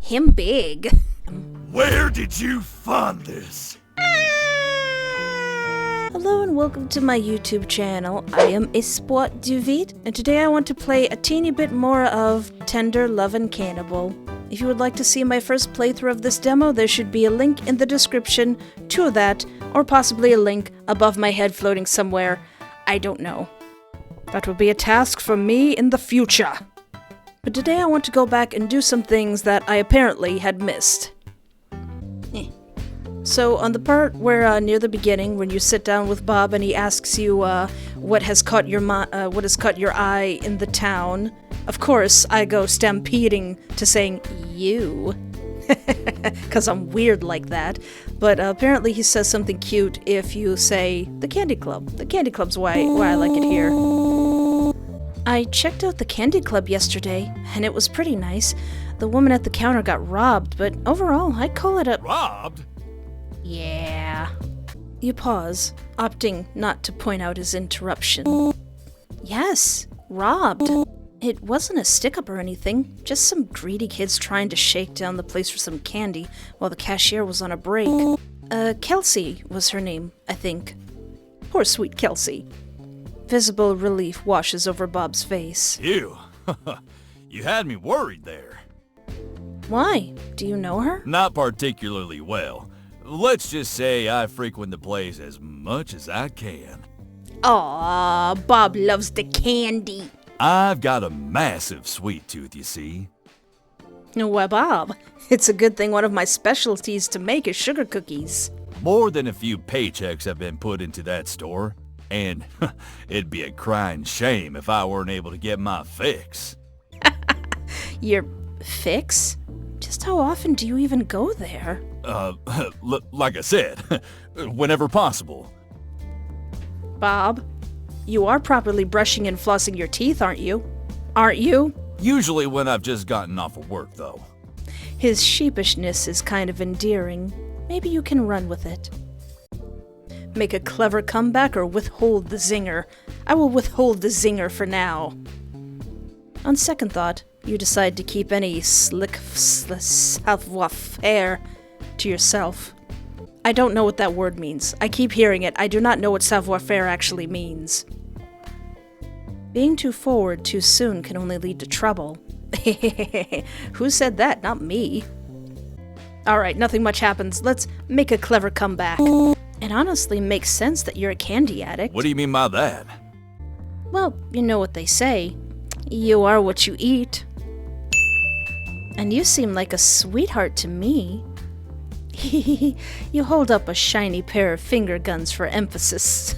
Him big. Where did you find this? Hello and welcome to my YouTube channel. I am S.T.A.R.G.A.Z.I.N.G, and today I want to play a teeny bit more of Tender Lovin' Cannibal. If you would like to see my first playthrough of this demo, there should be a link in the description to that, or possibly a link above my head floating somewhere. I don't know. That will be a task for me in the future. But today I want to go back and do some things that I apparently had missed. So on the part where near the beginning, when you sit down with Bob and he asks you what has caught your eye in the town, of course I go stampeding to saying you, because I'm weird like that. But apparently he says something cute if you say the Candy Club. The Candy Club's why I like it here. I checked out the Candy Club yesterday, and it was pretty nice. The woman at the counter got robbed, but overall I'd call it a... Robbed? Yeah. You pause, opting not to point out his interruption. Yes, robbed. It wasn't a stick-up or anything, just some greedy kids trying to shake down the place for some candy while the cashier was on a break. Kelsey was her name, I think. Poor sweet Kelsey. Visible relief washes over Bob's face. Ew. You had me worried there. Why? Do you know her? Not particularly well. Let's just say I frequent the place as much as I can. Aw, Bob loves the candy. I've got a massive sweet tooth, you see. Why, Bob, it's a good thing one of my specialties to make is sugar cookies. More than a few paychecks have been put into that store, and it'd be a crying shame if I weren't able to get my fix. Your fix? Just how often do you even go there? Like I said, whenever possible. Bob, you are properly brushing and flossing your teeth, aren't you? Aren't you? Usually when I've just gotten off of work, though. His sheepishness is kind of endearing. Maybe you can run with it. Make a clever comeback or withhold the zinger. I will withhold the zinger for now. On second thought, you decide to keep any slick savoir-faire to yourself. I don't know what that word means. I keep hearing it. I do not know what savoir-faire actually means. Being too forward too soon can only lead to trouble. Who said that? Not me. Alright, nothing much happens. Let's make a clever comeback. It honestly makes sense that you're a candy addict. What do you mean by that? Well, you know what they say. You are what you eat. And you seem like a sweetheart to me. You hold up a shiny pair of finger guns for emphasis,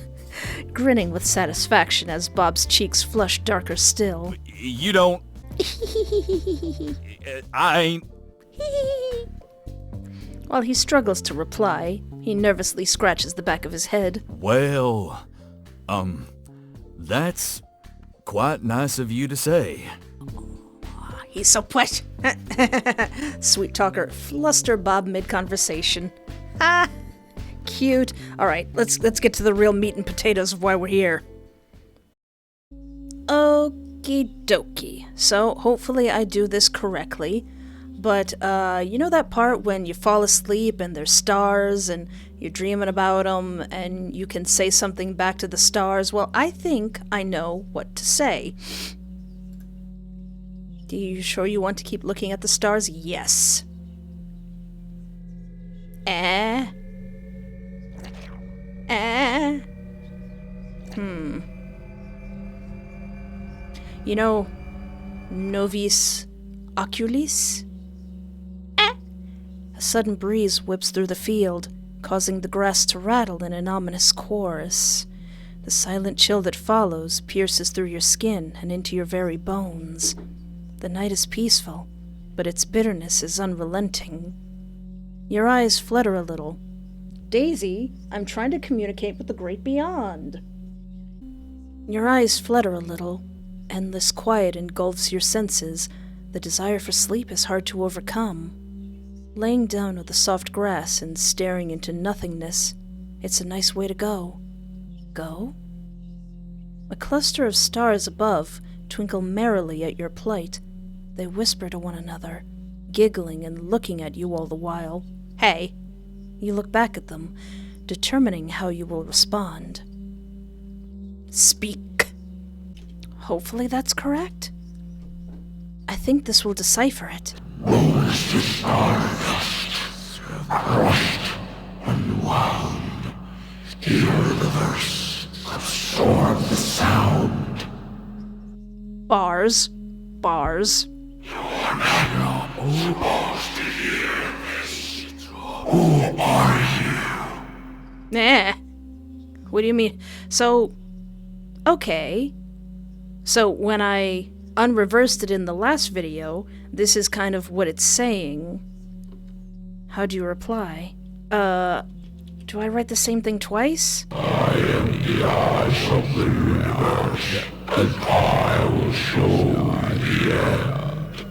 grinning with satisfaction as Bob's cheeks flush darker still. You don't... I ain't... While he struggles to reply, he nervously scratches the back of his head. Well, that's quite nice of you to say. He's so wet. Sweet talker, fluster Bob mid-conversation. Ah, cute. All right, let's get to the real meat and potatoes of why we're here. Okie dokie. So hopefully I do this correctly. But you know that part when you fall asleep and there's stars and you're dreaming about them and you can say something back to the stars? Well, I think I know what to say. Are you sure you want to keep looking at the stars? Yes. You know, novis oculis? A sudden breeze whips through the field, causing the grass to rattle in an ominous chorus. The silent chill that follows pierces through your skin and into your very bones. The night is peaceful, but its bitterness is unrelenting. Your eyes flutter a little. Daisy, I'm trying to communicate with the great beyond. Your eyes flutter a little. Endless quiet engulfs your senses. The desire for sleep is hard to overcome. Laying down on the soft grass and staring into nothingness, it's a nice way to go. Go? A cluster of stars above twinkle merrily at your plight. They whisper to one another, giggling and looking at you all the while. Hey! You look back at them, determining how you will respond. Speak. Hopefully that's correct. I think this will decipher it. Rose the stardust, bright and wound. Hear the verse, absorb the sound. Bars. You're not supposed to hear this. Who are you? Nah. What do you mean? So, okay. So when I unreversed it in the last video, this is kind of what it's saying. How do you reply? Do I write the same thing twice? I am the eyes of the universe, and I will show you the end.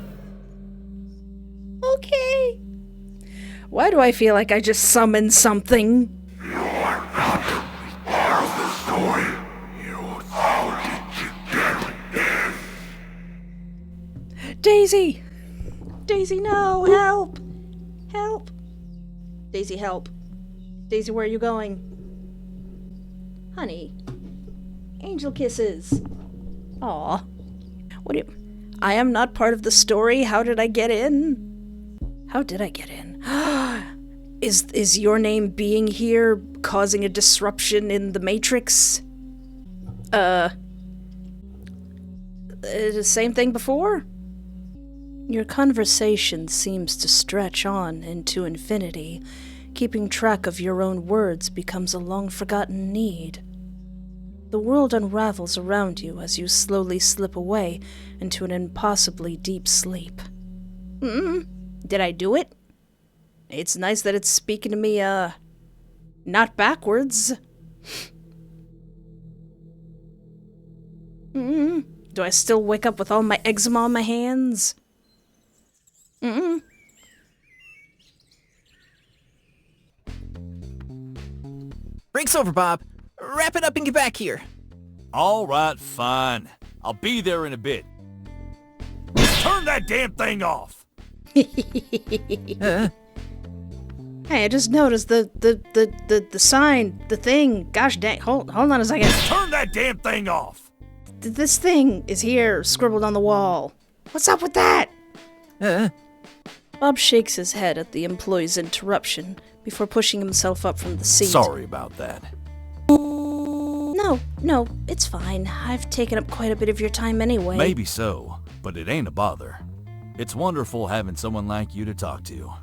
Okay. Why do I feel like I just summoned something? You are not part of the story. How did you get in? Daisy! Daisy, no! Help! Help! Daisy, help. Daisy, where are you going? Honey. Angel kisses. Aw. What do you... I am not part of the story. How did I get in? How did I get in? Is your name being here causing a disruption in the Matrix? The same thing before? Your conversation seems to stretch on into infinity. Keeping track of your own words becomes a long-forgotten need. The world unravels around you as you slowly slip away into an impossibly deep sleep. Did I do it? It's nice that it's speaking to me, not backwards. Do I still wake up with all my eczema on my hands? Break's over, Bob. Wrap it up and get back here. All right, fine. I'll be there in a bit. Turn that damn thing off! Hey, I just noticed the sign, the thing. Gosh dang, hold on a second. Turn that damn thing off! This thing is here, scribbled on the wall. What's up with that? Bob shakes his head at the employee's interruption before pushing himself up from the seat. Sorry about that. No, it's fine. I've taken up quite a bit of your time anyway. Maybe so, but it ain't a bother. It's wonderful having someone like you to talk to.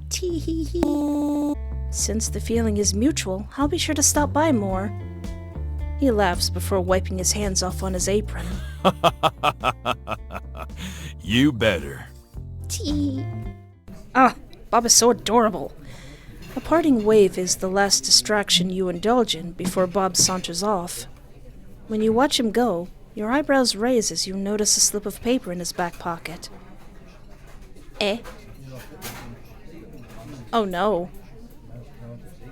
Tee-hee-hee. Since the feeling is mutual, I'll be sure to stop by more. He laughs before wiping his hands off on his apron. You better. Tee. Bob is so adorable. A parting wave is the last distraction you indulge in before Bob saunters off. When you watch him go, your eyebrows raise as you notice a slip of paper in his back pocket. Oh no.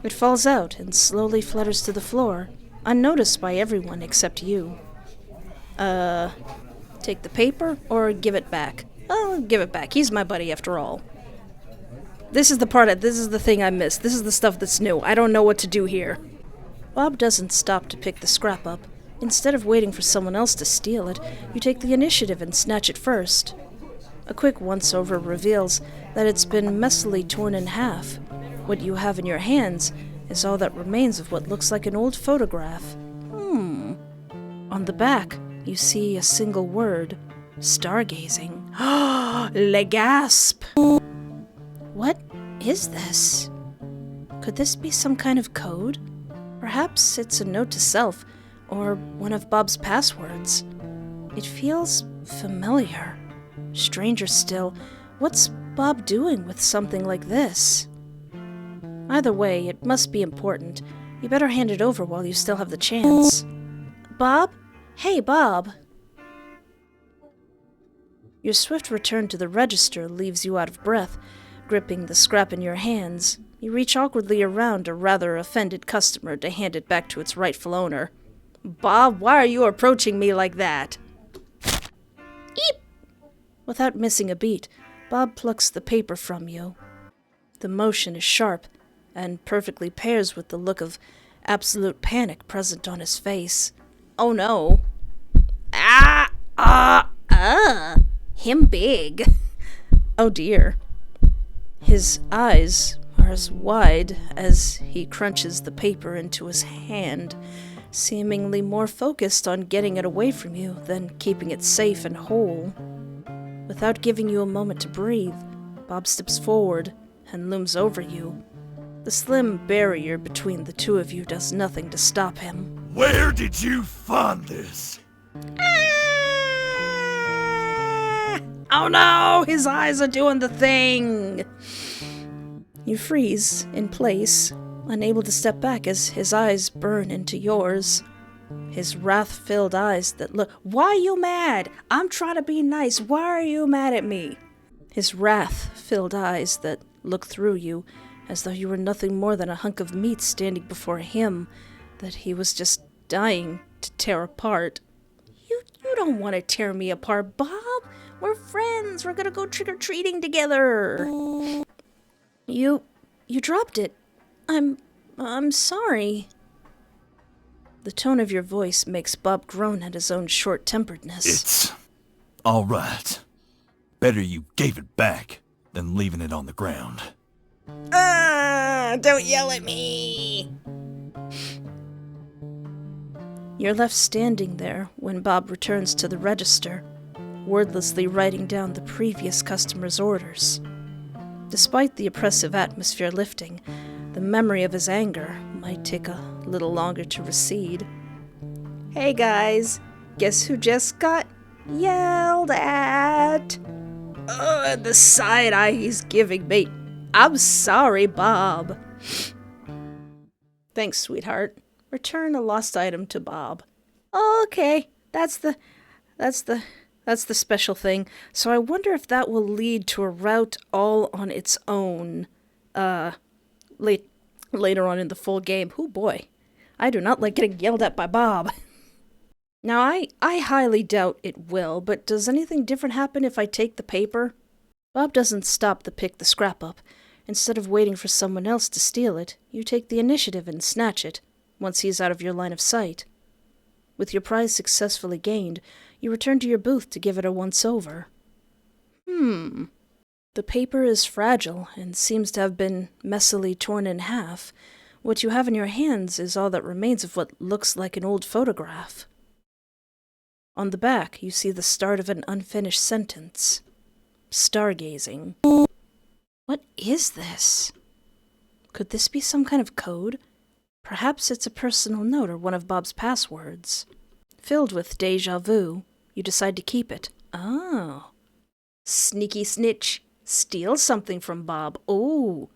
It falls out and slowly flutters to the floor, unnoticed by everyone except you. Take the paper or give it back? Oh, give it back. He's my buddy after all. This is the thing I missed. This is the stuff that's new. I don't know what to do here. Bob doesn't stop to pick the scrap up. Instead of waiting for someone else to steal it, you take the initiative and snatch it first. A quick once-over reveals that it's been messily torn in half. What you have in your hands is all that remains of what looks like an old photograph. On the back, you see a single word. Stargazing. Le gasp! What is this? Could this be some kind of code? Perhaps it's a note to self, or one of Bob's passwords. It feels familiar. Stranger still, what's Bob doing with something like this? Either way, it must be important. You better hand it over while you still have the chance. Bob? Hey, Bob. Your swift return to the register leaves you out of breath. Gripping the scrap in your hands, you reach awkwardly around a rather offended customer to hand it back to its rightful owner. Bob, why are you approaching me like that? Eep! Without missing a beat, Bob plucks the paper from you. The motion is sharp and perfectly pairs with the look of absolute panic present on his face. Oh no. Him big. Oh dear. His eyes are as wide as he crunches the paper into his hand, seemingly more focused on getting it away from you than keeping it safe and whole. Without giving you a moment to breathe, Bob steps forward and looms over you. The slim barrier between the two of you does nothing to stop him. Where did you find this? Oh no! His eyes are doing the thing! You freeze in place, unable to step back as his eyes burn into yours. His wrath-filled eyes that look— Why are you mad? I'm trying to be nice. Why are you mad at me? His wrath-filled eyes that look through you as though you were nothing more than a hunk of meat standing before him that he was just dying to tear apart. You don't want to tear me apart, Bob. We're friends. We're gonna go trick-or-treating together. You dropped it. I'm sorry. The tone of your voice makes Bob groan at his own short-temperedness. It's all right. Better you gave it back than leaving it on the ground. Don't yell at me. You're left standing there when Bob returns to the register, wordlessly writing down the previous customer's orders. Despite the oppressive atmosphere lifting, the memory of his anger might take a little longer to recede. Hey guys, guess who just got yelled at? The side eye he's giving me. I'm sorry, Bob. Thanks, sweetheart. Return a lost item to Bob. Okay, that's the special thing. So I wonder if that will lead to a route all on its own. Later on in the full game. Oh boy, I do not like getting yelled at by Bob. Now I highly doubt it will, but does anything different happen if I take the paper? Bob doesn't stop to pick the scrap up. Instead of waiting for someone else to steal it, you take the initiative and snatch it, once he is out of your line of sight. With your prize successfully gained, you return to your booth to give it a once-over. The paper is fragile and seems to have been messily torn in half. What you have in your hands is all that remains of what looks like an old photograph. On the back, you see the start of an unfinished sentence. Stargazing. What is this? Could this be some kind of code? Perhaps it's a personal note or one of Bob's passwords. Filled with déjà vu, you decide to keep it. Oh. Sneaky snitch. Steal something from Bob. Oh,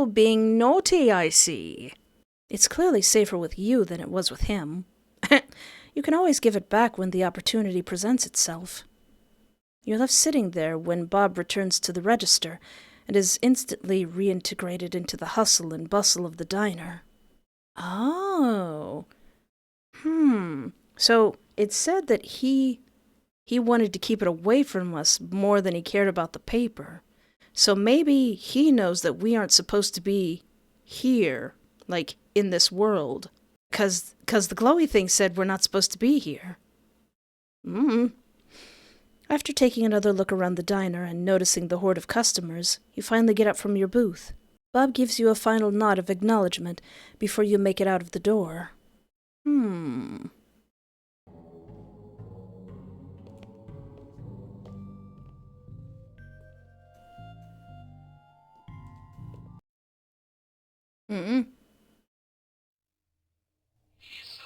being naughty, I see. It's clearly safer with you than it was with him. You can always give it back when the opportunity presents itself. You're left sitting there when Bob returns to the register and is instantly reintegrated into the hustle and bustle of the diner. Oh. So it said that he wanted to keep it away from us more than he cared about the paper. So maybe he knows that we aren't supposed to be here, like in this world. 'Cause the glowy thing said we're not supposed to be here. After taking another look around the diner and noticing the horde of customers, you finally get up from your booth. Bob gives you a final nod of acknowledgement before you make it out of the door.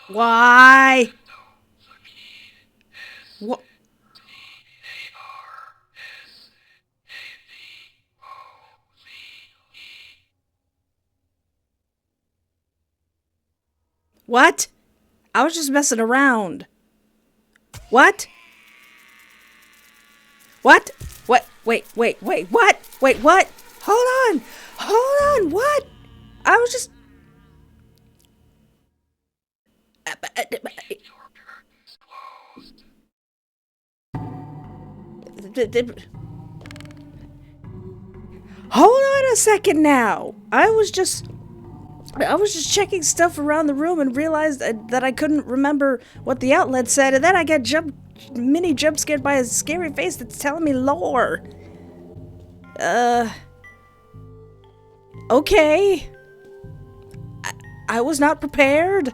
Why? What? What? I was just messing around. What? What? What? Wait, what? Wait, what? Hold on, what? I was just... Hold on a second now. I was just checking stuff around the room and realized that I couldn't remember what the outlet said, and then I got mini jump scared by a scary face that's telling me lore. Okay. I was not prepared.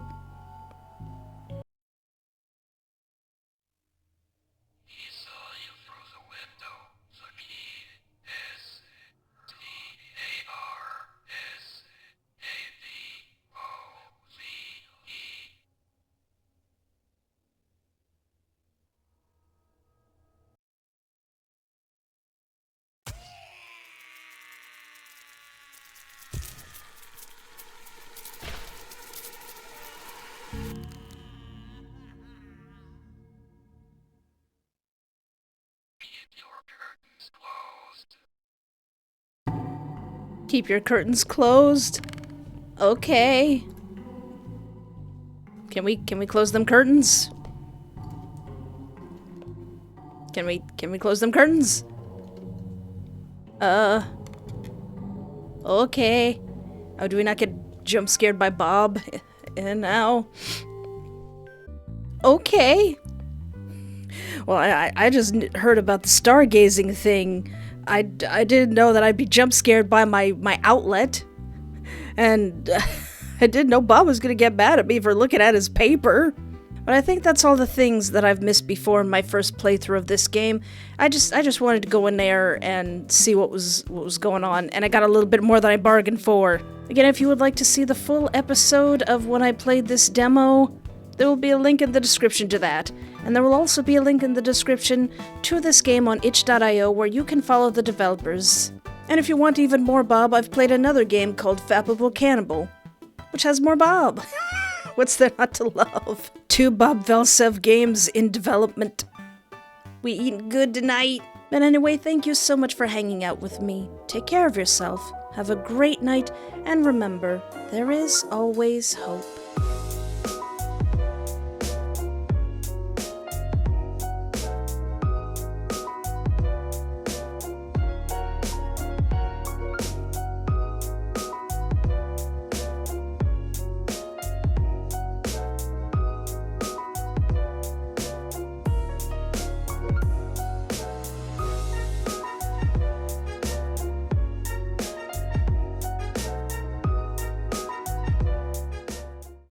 Keep your curtains closed. Okay. Can we close them curtains? Can we close them curtains? Okay. Oh, do we not get jump scared by Bob? And now? Okay. Well, I just heard about the stargazing thing. I didn't know that I'd be jump scared by my outlet. And I didn't know Bob was gonna get mad at me for looking at his paper. But I think that's all the things that I've missed before in my first playthrough of this game. I just wanted to go in there and see what was going on, and I got a little bit more than I bargained for. Again, if you would like to see the full episode of when I played this demo, there will be a link in the description to that. And there will also be a link in the description to this game on itch.io where you can follow the developers. And if you want even more Bob, I've played another game called Fappable Cannibal, which has more Bob. What's there not to love? 2 Bob Velseb games in development. We eating good tonight. But anyway, thank you so much for hanging out with me. Take care of yourself, have a great night, and remember, there is always hope.